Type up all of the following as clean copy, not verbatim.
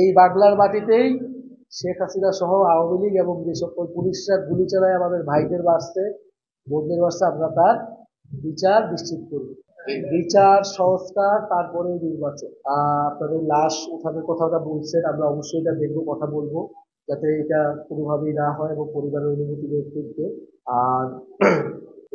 এই বাংলার মাটিতেই শেখ হাসিনা সহ আওয়ামী লীগ এবং যে সকল পুলিশরা গুলি চালায় আমাদের ভাইদের বাঁচতে বোনদের বাঁচতে আমরা তার বিচার নিশ্চিত করব। বিচার সংস্কার তারপরে নির্বাচন। আপনাদের লাশ উঠানোর কথাটা বলছেন, আমরা অবশ্যই এটা দেখবো, কথা বলবো যাতে এটা কোনোভাবেই না হয় এবং পরিবারের অনুমতি দেখতে। আর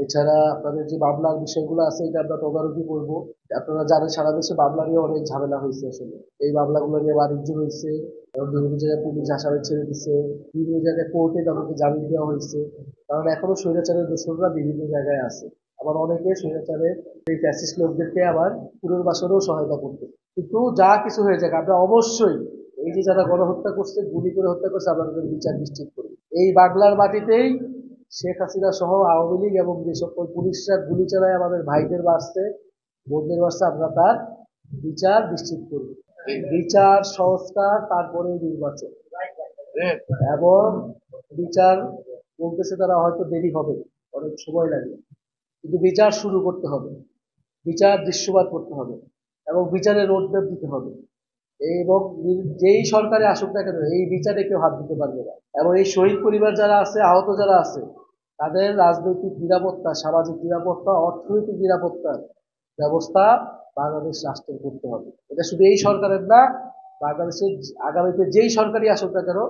এছাড়া আপনাদের যে মামলার বিষয়গুলো আছে এটা আমরা তদারকি করবো। আপনারা জানেন সারা দেশে মামলা নিয়ে অনেক ঝামেলা হয়েছে। আসলে এই মামলাগুলো নিয়ে বাণিজ্য হয়েছে এবং বিভিন্ন জায়গায় পুলিশ আসামি ছেড়ে দিচ্ছে, বিভিন্ন জায়গায় কোর্টে তাদেরকে জামিন দেওয়া হয়েছে, কারণ এখনো স্বৈরাচারের দোষররা বিভিন্ন জায়গায় আছে। আবার অনেকে স্বৈরাচারের এই ফ্যাসিস্ট লোকদেরকে আবার পুনর্বাসনেও সহায়তা করতে। কিন্তু যা কিছু হয়ে যাক আমরা অবশ্যই এই যে যারা গণহত্যা করছে, গুলি করে হত্যা করছে, আমরা তাদের বিচার নিশ্চিত করি। এই বাংলার মাটিতেই শেখ হাসিনা সহ আওয়ামী লীগ এবং যে সকল পুলিশরা গুলি চালায় আমাদের ভাইদের বাঁচতে বোনদের বাঁচতে আমরা তার বিচার নিশ্চিত করব। বিচার সংস্কার তারপরে নির্বাচন। এবং বিচার বলতেছে তারা হয়তো দেরি হবে, অনেক সময় লাগবে, কিন্তু বিচার শুরু করতে হবে, বিচার দৃশ্যমান করতে হবে এবং বিচারের রোডম্যাপ দিতে হবে। এবং যেই সরকারে আসুক না কেন এই বিচারে কেউ হাত দিতে পারবে না। এবং এই শহীদ পরিবার যারা আছে, আহত যারা আছে, তাদের রাজনৈতিক নিরাপত্তা, সামাজিক নিরাপত্তা, অর্থনৈতিক নিরাপত্তার ব্যবস্থা বাংলাদেশ রাষ্ট্রের করতে হবে। এটা শুধু এই সরকারের না, বাংলাদেশের আগামীতে যেই সরকারই আসুক না কেন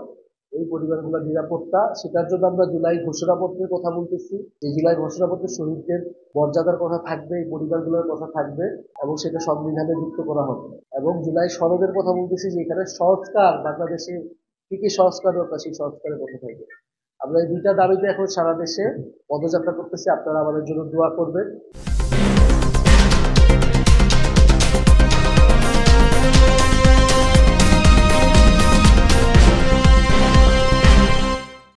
এই পরিবারগুলোর নিরাপত্তা, সেটার জন্য আমরা জুলাই ঘোষণাপত্রের কথা বলতেছি। এই জুলাই ঘোষণাপত্রে শহীদদের মর্যাদার কথা থাকবে, এই পরিবারগুলোর কথা থাকবে এবং সেটা সংবিধানে যুক্ত করা হবে। এবং জুলাই সনদের কথা বলতেছি যে এখানে সংস্কার, বাংলাদেশে কি কি সংস্কার দরকার সেই সংস্কারের কথা থাকবে। আমরা এই দুইটা দাবিতে এখন সারা দেশে পদযাত্রা করতেছি, আপনারা আমাদের জন্য দোয়া করবেন।